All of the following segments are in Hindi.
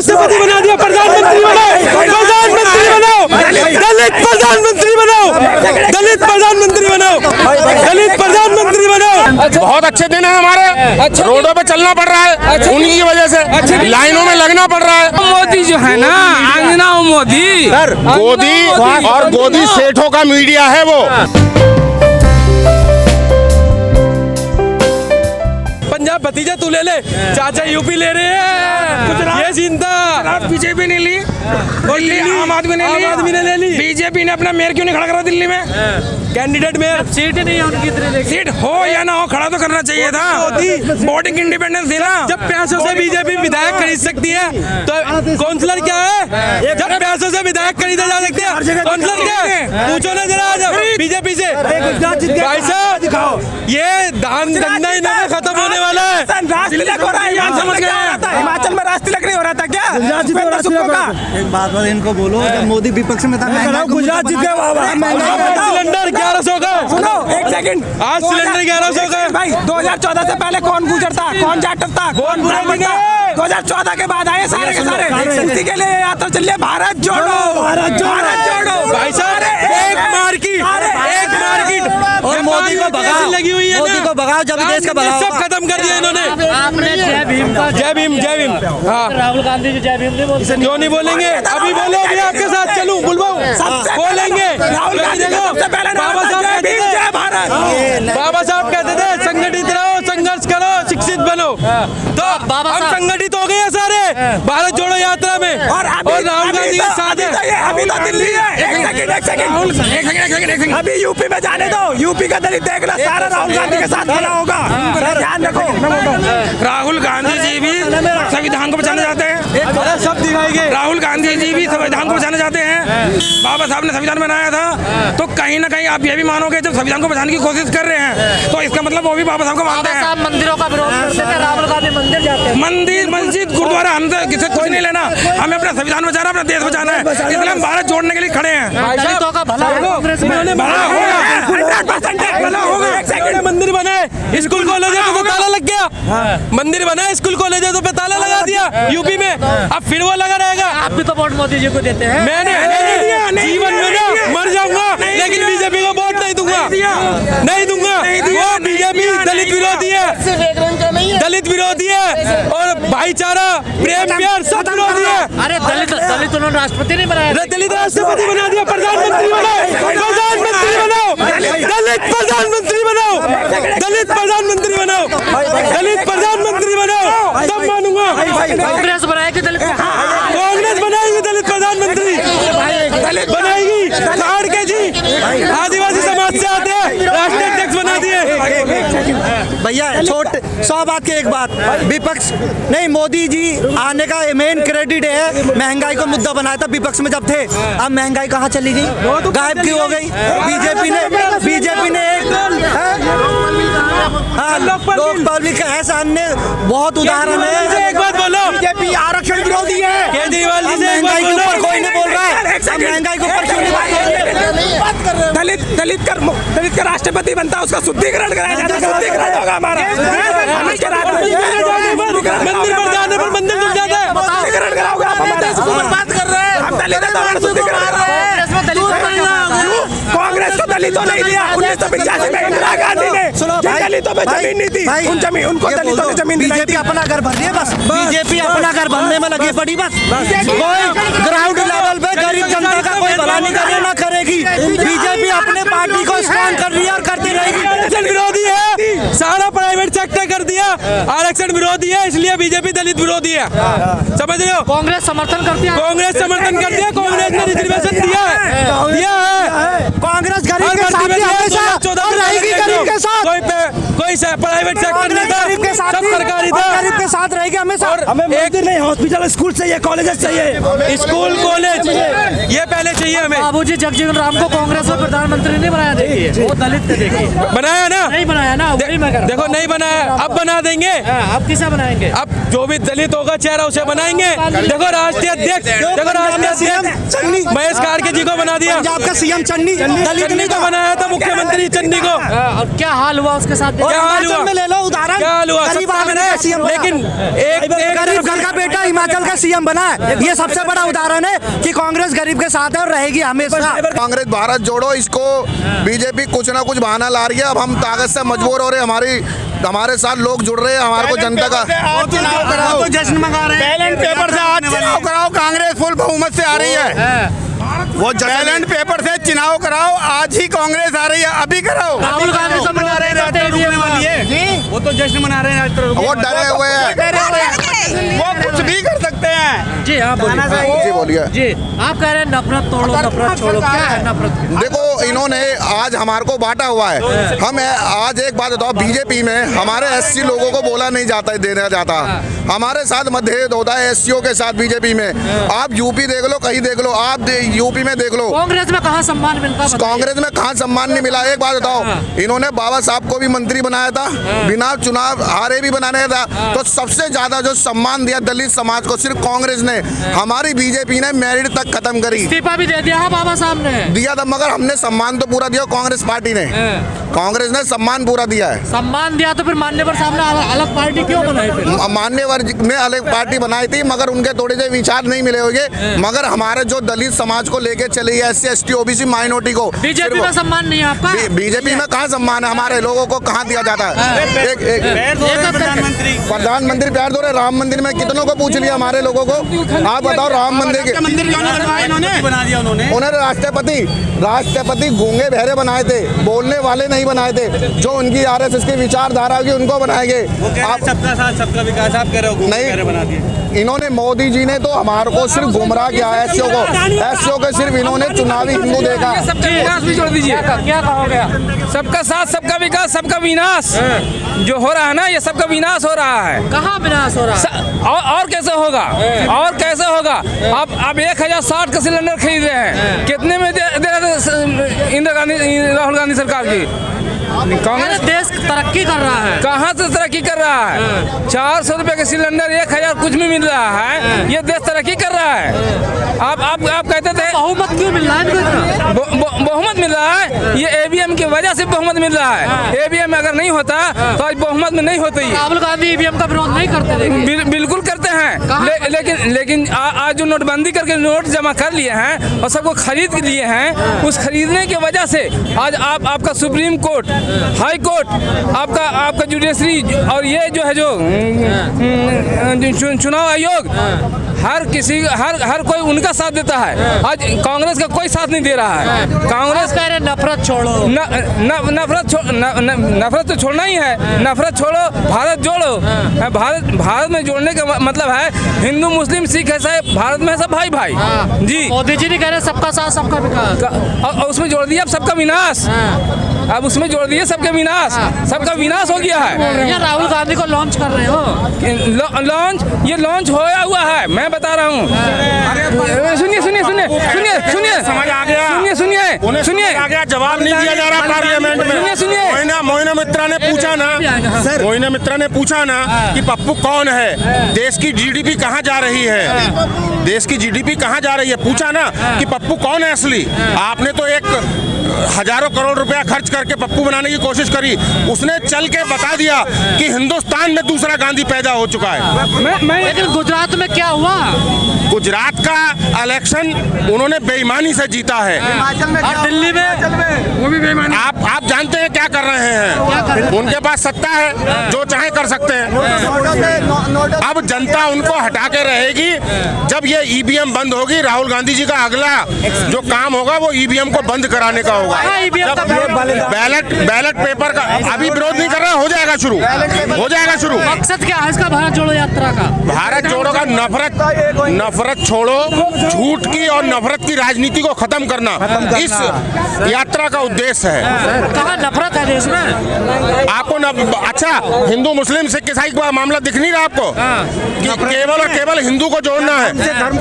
राष्ट्रपति बना दिया, प्रधानमंत्री बनाओ, दलित प्रधानमंत्री बनाओ, दलित प्रधानमंत्री बनाओ, दलित प्रधानमंत्री बनाओ। बहुत अच्छे दिन है हमारे, रोडों पे चलना पड़ रहा है, उन्हीं की वजह से लाइनों में लगना पड़ रहा है। मोदी जो है ना, आंजना मोदी, गोदी और गोदी सेठों का मीडिया है वो। पंजाब भतीजा तू ले ले, चाचा यूपी ले रहे हैं, ये चिंता। बीजेपी ने ली, दिल्ली आम आदमी ने ले ली, बीजेपी ने अपना मेयर क्यों नहीं खड़ा करा दिल्ली में? कैंडिडेट मेयर सीट नहीं है उनकी, सीट हो या ना हो खड़ा तो करना चाहिए था। वोटिंग इंडिपेंडेंस थी ना। जब पैसों से बीजेपी विधायक खरीद सकती है तो काउंसलर क्या है? जब पैसों से विधायक खरीदे जा सकते हैं, काउंसलर क्या है? पूछो ना जरा बीजेपी से। भाई साहब, ये दान धंधा इन्होंने खत्म होने वाला है। हिमाचल में राष्ट्रीय तिलक नहीं हो रहा था क्या? एक बात इनको बोलो, जब मोदी विपक्ष में था, गुजरात जीत गया बाबा। सिलेंडर 1100 का, सुनो एक सेकंड, आज सिलेंडर 1100 का। भाई 2014 से पहले कौन गुजर था, कौन जाटव था, कौन ब्राह्मण था? 2014 के बाद आए सारे के सारे। इसी के लिए यात्रा चल रही है, भारत जोड़ो, भारत जोड़ो। भाई साहब, एक मार्केट और मोदी को भगाओ, लगी हुई है, मोदी को भगाओ, जब देश का भगाओ। सब खत्म कर दिया इन्होंने। आपने जय भीम का, जय भीम, जय भीम। हाँ, राहुल गांधी जी जय भीम नहीं बोलते? क्यों नहीं बोलेंगे? अभी बोलो, अभी आपके साथ चलूं, बुलवाऊं, बोलेंगे। राहुल गांधी सबसे पहले बाबा साहब जय भीम, जय भारत। बाबा साहब कहते थे संगठित रहो, संघर्ष करो, शिक्षित बनो। तो हम संगठित हो गए हैं सारे भारत जोड़ो यात्रा में, और राहुल गांधी के साथ है। अभी तो दिल्ली है। एक सेकंड, अभी यूपी में जाने दो, यूपी का दलित देख लो, सारा राहुल गांधी के साथ खड़ा होगा। ध्यान रखो, राहुल गांधी जी भी संविधान को बचाना चाहते हैं, सब दिखाएंगे। राहुल गांधी जी भी संविधान को बचाना चाहते हैं। बाबा साहब ने संविधान बनाया था, तो कहीं ना कहीं आप ये भी मानोगे, जब संविधान को बचाने की कोशिश कर रहे हैं तो इसका मतलब वो भी बाबा साहब को मानते हैं। साहब मंदिरों का विरोध करते थे, राहुल गांधी मंदिर जाते हैं। मंदिर, मस्जिद, गुरुद्वारा, हमसे किसी कुछ नहीं लेना, हमें अपना संविधान बचाना, अपना देश बचाना है, इसलिए हम भारत जोड़ने के लिए खड़े हैं। दलितों का भला हो, कांग्रेस में भला होगा, 100% भला होगा। एक सेकंड, मंदिर बनाए, स्कूल कॉलेज है तो ताला लग गया। मंदिर बनाए, स्कूल कॉलेज है तो पे ताला लगा दिया यूपी में, अब फिर वो लगा रहेगा। आप भी तो वोट मोदी जी को देते हैं। मैंने जीवन में ना मर जाऊंगा, लेकिन बीजेपी को वोट नहीं दूंगा, नहीं दूंगा। वो बीजेपी दलित विरोधी है, दलित विरोधी है, और भाईचारा, प्रेम, प्यार सब विरोधी है। अरे दलित उन्होंने राष्ट्रपति नहीं बनाया? दलित राष्ट्रपति बना दिया, प्रधानमंत्री बनाओ, प्रधानमंत्री बनाओ, दलित प्रधानमंत्री बनाओ, दलित प्रधानमंत्री बनाओ, दलित प्रधानमंत्री बनाओ, तब मानूंगा। कांग्रेस बनाएगी दलित, कांग्रेस बनाएगी दलित प्रधानमंत्री, बनाएगी काट के जी। आदिवासी समाज से आते हैं, राष्ट्रीय अध्यक्ष बना दिए। भैया छोटे 100 बात की एक बात, विपक्ष नहीं, मोदी जी आने का मेन क्रेडिट है, महंगाई को मुद्दा बनाया था विपक्ष में जब थे। अब महंगाई कहाँ चली गई, गायब क्यों हो गई? बीजेपी ने एक लोक पब्लिक का ऐसा अन्य बहुत उदाहरण है। एक बात बोलो, बीजेपी आरक्षण विरोधी है। केजरीवाल जी से एक बात महंगाई के ऊपर बोलो। कोई नहीं बोल रहा है, महंगाई के ऊपर क्यों नहीं बात कर रहे? दलित का राष्ट्रपति बनता है, उसका शुद्धिकरण कराया जाता है, शुद्धिकरण होगा हमारा। मंदिर पर जाने पर मंदिर जुड़ जाता है। शुद्धिकरण कराओगे आप हमारा, बात कर रहे हैं हम, दलित है तो हमारा शुद्धिकरण करा रहे हैं। कांग्रेस को दलितों नहीं दिया 1985 में, इंदिरा गांधी ने दलितों में जमीन नहीं थी, उन जमीन उनको दलितों ने जमीन। बीजेपी अपना घर भर रही है, बस बीजेपी अपना घर भरने में लगी पड़ी, बस कोई ग्राउंड लेवल पे गरीब जनता का कोई भला नहीं करे, ना करेगी। बीजेपी अपने पार्टी को स्ट्रॉन्ग कर रही है और करती रहेगी। आरक्षण विरोधी है, सारा प्राइवेट सेक्टर कर दिया, आरक्षण विरोधी है, इसलिए बीजेपी दलित विरोधी है। समझ रहे हो? कांग्रेस समर्थन करती है, कांग्रेस समर्थन करती है, कांग्रेस ने रिजर्वेशन दिया है। कांग्रेस गरीब के साथ ही हमेशा रहेगी, गरीब के साथ। कोई प्राइवेट सेक्टर नहीं था, गरीब के साथ सब सरकारी था, गरीब के साथ रहेगी हमेशा। हमें मंदिर नहीं, हॉस्पिटल, स्कूल चाहिए, कॉलेजेस चाहिए, स्कूल कॉलेज ये पहले चाहिए हमें। बाबूजी जगजीवन राम को कांग्रेस में प्रधानमंत्री नहीं बनाया, देखिए वो दलित थे, देखिए बनाया ना, नहीं बनाया ना, वही मैं कह रहा हूं। देखो नहीं बनाया, अब अब बना देंगे। अब किसे बनाएंगे? अब जो भी दलित होगा चेहरा उसे बनाएंगे। देखो राष्ट्रीय अध्यक्ष महेश कार्के जी को बना दिया। पंजाब का सीएम चन्नी दलित नहीं को बनाया था मुख्यमंत्री चन्नी को। और क्या हाल हुआ उसके साथ? क्या हाल हुआ? में ले लो उदाहरण, क्या हाल हुआ? गरीब आदमी का सीएम, लेकिन एक गरीब घर का बेटा हिमाचल का सीएम बना है। ये सबसे बड़ा उदाहरण है कि कांग्रेस गरीब के साथ है और रहेगी हमेशा। कांग्रेस भारत जोड़ो, इसको बीजेपी कुछ ना कुछ बहाना ला रही है। अब हम ताकत से मजबूर हो रहे हैं, हमारे साथ लोग जुड़ रहे हैं, हमारे को जनता का तो जश्न मंगा रहे हैं। बैलेंट पेपर से आज चुनाव कराओ, कांग्रेस फुल बहुमत से आ रही है। वो बैलेंट पेपर से चुनाव कराओ, आज ही कांग्रेस आ रही है, अभी कराओ। राहुल गांधी तो मना रहे हैं, वो तो जश्न मना रहे हैं। वो डरे हुए हैं, वो कुछ भी कर सकते हैं। जी हाँ बोलिए। जी बोलिए। जी आप कह रहे हैं नफरत तोड़ो, नफरत छोड़ो, क्या है नफरत? देखो इन्होंने आज हमारे को बांटा हुआ है। हम आज एक बात बताओ, बीजेपी में हमारे एससी लोगों को बोला नहीं जाता, देना जाता। हमारे साथ मतभेद होता है एससीओ के साथ बीजेपी में। आप यूपी देख लो, कहीं देख लो, आप यूपी में देख लो, कांग्रेस में कहाँ सम्मान मिलता? कांग्रेस में कहाँ सम्मान नहीं मिला। एक बात बताओ, इन्होंने बाबा साहब को भी मंत्री बनाया था, बिना चुनाव हारे भी बनाने था। तो सबसे ज्यादा जो सम्मान दिया दलित समाज को सिर्फ कांग्रेस ने, हमारी बीजेपी ने मेरिट तक खत्म करी। इस्तीफा भी दे दिया है बाबा साहब ने। दिया था, मगर हमने सम्मान तो पूरा दिया। कांग्रेस पार्टी ने, कांग्रेस ने सम्मान पूरा दिया है। सम्मान दिया तो फिर मान्यवर साहब ने अलग पार्टी क्यों बनाई फिर? मान्यवर ने अलग पार्टी बनाई थी, मगर उनके थोड़े से विचार नहीं मिले होंगे। मगर हमारे जो दलित समाज को लेके चली है, SC ST OBC माइनॉरिटी को, बीजेपी में सम्मान नहीं है आपका? बीजेपी में कहाँ सम्मान है? हमारे लोगों को कहाँ दिया जाता है? प्रधानमंत्री प्यार दो रहे। राम मंदिर में कितनों को पूछ लिया हमारे लोगों को? आप बताओ, राम मंदिर के बना दिया उन्होंने राष्ट्रपति गूंगे बहरे बनाए थे, बोलने वाले नहीं बनाए थे। जो उनकी RSS की विचारधारा होगी उनको बनाएंगे। आप सबका साथ सबका विकास आप कह रहे हो, नहीं बना दिए। इन्होंने, मोदी जी ने तो हमारे को सिर्फ गुमराह किया है। SCO को सिर्फ इन्होंने चुनावी हिंदू देखा। सबका विकास भी जोड़ दीजिए। क्या कहोगे? सबका साथ सबका विकास सबका विनाश जो हो रहा है ना, ये सबका विनाश हो रहा है। कहाँ विनाश हो रहा है? और कैसे होगा? और कैसे होगा? अब 1060 का सिलेंडर खरीद रहे हैं, कितने में दे रहे थे इंदिरा गांधी, राहुल गांधी सरकार की? कांग्रेस देश तरक्की कर रहा है। कहाँ से तरक्की कर रहा है? 400 रुपए के सिलेंडर 1000 कुछ में मिल रहा है, ये देश तरक्की कर रहा है। आप कहते थे बहुमत क्यों मिल रहा है? बहुमत मिल रहा है, ये EVM की वजह से बहुमत मिल रहा है। EVM अगर नहीं होता तो आज बहुमत में नहीं होती। राहुल गांधी EVM का विरोध नहीं करते? बिल्कुल करते हैं, लेकिन आज जो नोटबंदी करके नोट जमा कर लिए हैं और सबको खरीद लिए हैं, उस खरीदने की वजह से आज आपका सुप्रीम कोर्ट, हाई कोर्ट, आपका जुडिशरी और ये जो है जो चुनाव आयोग, हर कोई उनका साथ देता है। आज कांग्रेस का कोई साथ नहीं दे रहा है। कांग्रेस कह रहे नफरत छोड़ो। नफरत तो छोड़ना ही है। नफरत छोड़ो, भारत जोड़ो। भारत में जोड़ने का मतलब है हिंदू मुस्लिम सिख ऐसा, भारत में सब भाई भाई। जी मोदी जी नहीं कह रहे सबका साथ सबका विकास, और उसमें जोड़ दिया अब सबका विनाश। अब उसमें जोड़ दिए सबका विनाश, सबका विनाश हो गया है। या राहुल गांधी को लॉन्च कर रहे हो? ये लॉन्च होया हुआ है, मैं बता रहा हूँ। सुनिए समझ आ गया, सुनिए आ गया। जवाब नहीं दिया जा रहा पार्लियामेंट में। सुनिए मोइना मित्रा ने पूछा ना कि पप्पू कौन है, देश की GDP कहाँ जा रही है, देश की GDP कहाँ जा रही है, पूछा ना कि पप्पू कौन है असली। आपने तो एक हजारों करोड़ रुपया खर्च करके पप्पू बनाने की कोशिश करी, उसने चल के बता दिया कि हिंदुस्तान में दूसरा गांधी पैदा हो चुका है। लेकिन गुजरात में क्या हुआ? गुजरात का इलेक्शन उन्होंने बेईमानी से जीता है। और दिल्ली में वो भी बेईमानी। आप जानते हैं क्या कर रहे हैं? उनके पास सत्ता है, जो चाहे कर सकते हैं। अब जनता उनको हटा के रहेगी। जब ये EVM बंद होगी, राहुल गांधी जी का अगला जो काम होगा वो EVM को बंद कराने का होगा। बैलेट पेपर का अभी विरोध नहीं कर रहा, हो जाएगा शुरू। मकसद क्या है इसका भारत जोड़ो यात्रा का? भारत जोड़ो का नफरत नफरत छोड़ो, झूठ की और नफरत की राजनीति को खत्म करना इस यात्रा का उद्देश्य है। कहाँ नफरत है देश में? आपको अच्छा हिंदू मुस्लिम सिख ईसाई का मामला दिख नहीं रहा आपको कि केवल और केवल हिंदू को जोड़ना है?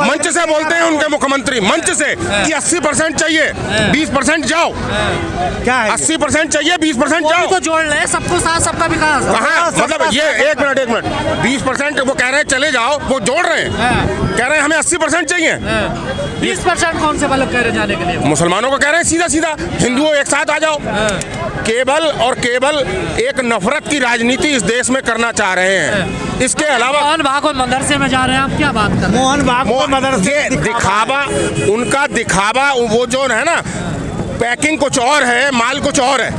मंच से बोलते हैं उनके मुख्यमंत्री, मंच से कि 80% चाहिए, 20% जाओ। क्या है 80% चाहिए, 20% जाओ तो जोड़ ले, सबको साथ सबका विकास। कहाँ? मतलब ये एक मिनट 20% वो कह रहे हैं चले जाओ, वो जोड़ रहे हैं, कह रहे हैं हमें 80% चाहिए। 20% कौन से वाले कह रहे जाने के लिए? मुसलमानों को कह रहे हैं सीधा सीधा हिंदुओं एक साथ आ जाओ। केवल और केवल एक नफरत की राजनीति इस देश में करना चाह रहे हैं। इसके अलावा मोहन भागवत मदरसे में जा रहे हैं, आप क्या बात कर रहे हैं? मोहन भागवत मदरसे दिखावा, उनका दिखावा, वो जो है ना, पैकिंग कुछ और है, माल कुछ और है।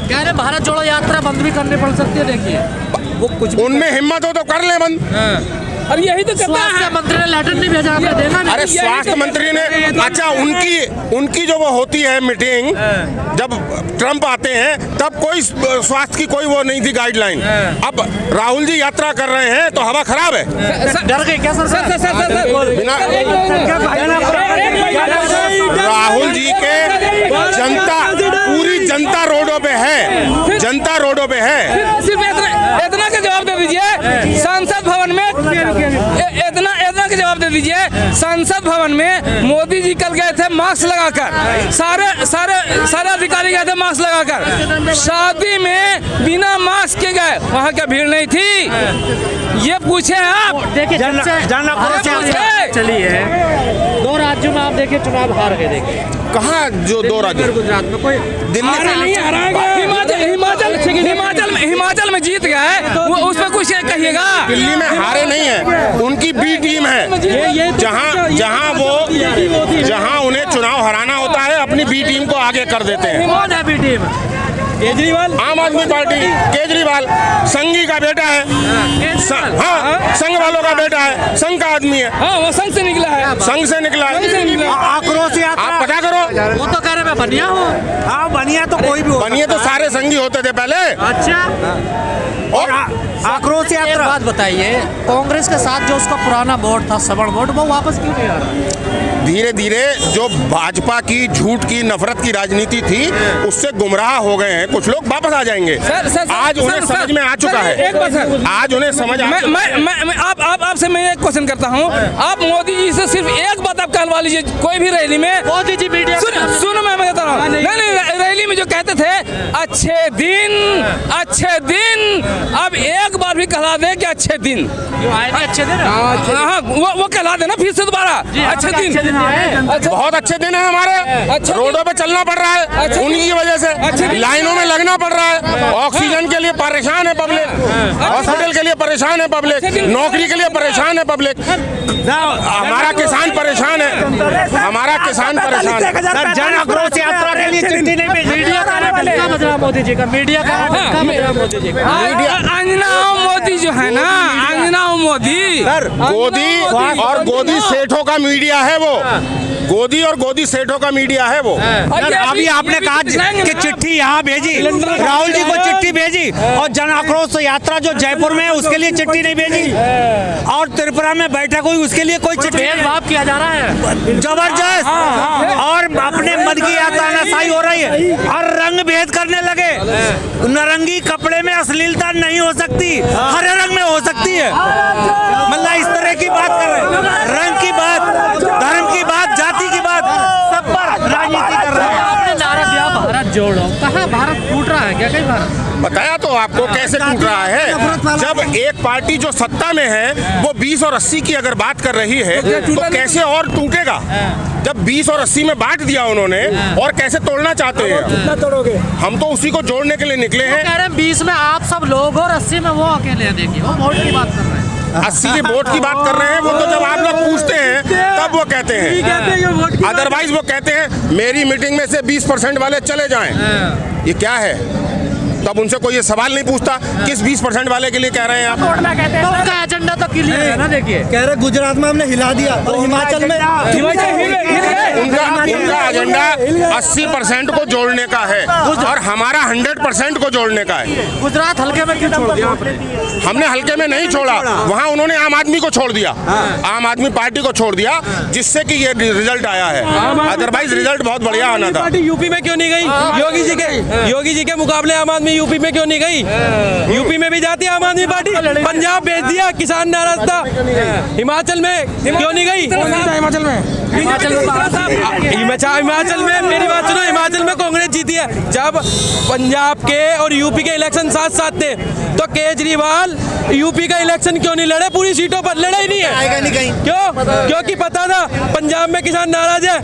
कह रहे भारत जोड़ो यात्रा बंद भी करनी पड़ सकती है। देखिए वो कुछ उनमें हिम्मत हो तो कर ले बंद। अब यही तो स्वास्थ्य मंत्री ने लेटर नहीं भेजा, आपने देखा नहीं? अरे स्वास्थ्य मंत्री ने, अच्छा उनकी जो वो होती है मीटिंग, जब ट्रम्प आते हैं तब कोई स्वास्थ्य की कोई वो नहीं थी गाइडलाइन। अब राहुल जी यात्रा कर रहे हैं तो हवा खराब है। डर गए क्या सर? बिना राहुल जी के जनता, पूरी जनता रोडों पे है, जनता रोडों पे है। सिर्फ इतना का जवाब दे दीजिए, संसद भवन में इतना का जवाब दे दीजिए, संसद भवन में मोदी जी कल गए थे मास्क लगाकर, सारे अधिकारी गए थे मास्क लगाकर। शादी में बिना मास्क के गए, वहाँ क्या भीड़ नहीं थी? ये पूछे आप। देखिए चली है, 2 राज्यों में आप देखिए चुनाव हार गए। देखिए कहाँ जो 2 राज्य? गुजरात में कोई दिल्ली हिमाचल में जीत गया है, वो उसमें कुछ कहिएगा? दिल्ली में हारे नहीं है, उनकी बी टीम है, जहां उन्हें चुनाव हराना होता है अपनी बी टीम को आगे कर देते हैं। कौन है बी टीम? केजरीवाल, आम आदमी पार्टी, केजरीवाल संघी का बेटा है। हाँ, संघ वालों का बेटा है, संघ का आदमी है। हाँ, वो संघ से निकला है, संघ से निकला है। आक्रोश यात्रा आप पता करो, वो तो कह रहे मैं बनिया हूँ। हाँ बनिया तो कोई भी हो, बनिए तो सारे संघी होते थे पहले। अच्छा, और आक्रोश एक यात्रा। बात बताइए, कांग्रेस के साथ जो उसका पुराना वोट था, सवर्ण वोट, वो वापस क्यों नहीं आ रहा? धीरे धीरे जो भाजपा की झूठ की नफरत की राजनीति थी उससे गुमराह हो गए हैं कुछ लोग, वापस आ जाएंगे। आज उन्हें समझ में आ चुका है, एक बात सर, आज उन्हें समझ आ चुका है। मैं आपसे मैं एक क्वेश्चन करता हूँ, आप मोदी जी से सिर्फ एक बात आप कहलवा लीजिए, कोई भी रैली में। मोदी जी मीडिया सुनो मैं बता रहा हूँ, नहीं रैली में जो कहते थे अच्छे दिन, अब एक बार भी कहला दे कि अच्छे दिन। अच्छे दिन, हाँ, वो कहला देना फिर से दोबारा, अच्छे दिन। अच्छा, बहुत अच्छे दिन है हमारे, रोडों पे चलना पड़ रहा है उनकी वजह से, लाइनों में लगना पड़ रहा है, ऑक्सीजन के लिए परेशान है पब्लिक, हॉस्पिटल के लिए परेशान है पब्लिक, नौकरी के लिए परेशान है पब्लिक, हमारा किसान परेशान है, हमारा किसान परेशान है। जन आक्रोश यात्रा के लिए चिट्ठी नहीं भेजी। मीडिया का बदला मोदी जी का, मीडिया का बदला मोदी जी का। अंजना मोदी जो है ना, अंजना मोदी, गोदी और गोदी सेठों का मीडिया है वो, गोदी और गोदी सेठों का मीडिया है वो। अभी आपने कहा कि चिट्ठी यहाँ भेजी, राहुल जी को चिट्ठी भेजी, और जन आक्रोश यात्रा जो जयपुर में है उसके लिए चिट्ठी नहीं भेजी, और त्रिपुरा में बैठक हुई उसके लिए कोई चिट्ठी। भेदभाव किया जा रहा है जबरदस्त, और अपने मत की यात्रा नशाई हो रही है, और रंग भेद करने लगे। नारंगी कपड़े में अश्लीलता नहीं हो सकती, हरे रंग में हो सकती है। मतलब इस तरह की बात कर रहे हैं, रंग की बात, धर्म की बात, जाति की बात, सब पर राजनीति कर रहे हैं। आपने नारा दिया भारत जोड़ो, कहाँ भारत टूट रहा है क्या? कहीं भारत बताया तो आपको कैसे टूट रहा है। जब एक पार्टी जो सत्ता में है वो 20 और 80 की अगर बात कर रही है तो कैसे और टूटेगा? जब 20 और 80 में बांट दिया उन्होंने, और कैसे तोड़ना चाहते हैं? कितना तोड़ोगे? हम तो उसी को जोड़ने के लिए निकले हैं। कह रहे हैं 20 में आप सब लोग और 80 में वो अकेले हैं। देखिए वो वोट की बात कर रहे हैं, 80 के वोट की बात कर रहे हैं। वो तो जब आप लोग पूछते हैं तब वो कहते हैं, अदरवाइज वो कहते हैं मेरी मीटिंग में से 20% वाले चले जाएं। ये क्या है? तो अब उनसे कोई ये सवाल नहीं पूछता किस 20% वाले के लिए कह रहे हैं आप? उनका एजेंडा तो क्लियर है ना, देखिए कह रहे गुजरात में हमने हिला दिया और हिमाचल में उनका एजेंडा 80% को जोड़ने का है और हमारा 100% को जोड़ने का है। गुजरात हल्के में क्यों छोड़ दिया आपने? हमने हल्के में नहीं छोड़ा, वहाँ उन्होंने आम आदमी को छोड़ दिया, आम आदमी पार्टी को छोड़ दिया, जिससे कि ये रिजल्ट आया है। अदरवाइज रिजल्ट बहुत बढ़िया आना था। पार्टी यूपी में क्यों नहीं गई? योगी जी के मुकाबले आम आदमी यूपी में क्यों नहीं गई? यूपी में भी जाती है आम आदमी पार्टी। पंजाब भेज दिया, किसान नाराज था। हिमाचल में क्यों नहीं गई? हिमाचल में हिमाचल में मेरी बात सुनो, हिमाचल में कांग्रेस जीती है। जब पंजाब के और यूपी के इलेक्शन साथ साथ थे तो केजरीवाल यूपी का इलेक्शन क्यों नहीं लड़े? पूरी सीटों पर लड़ा ही नहीं है। आएगा नहीं कहीं। क्यों? क्योंकि पता था पंजाब में किसान नाराज है।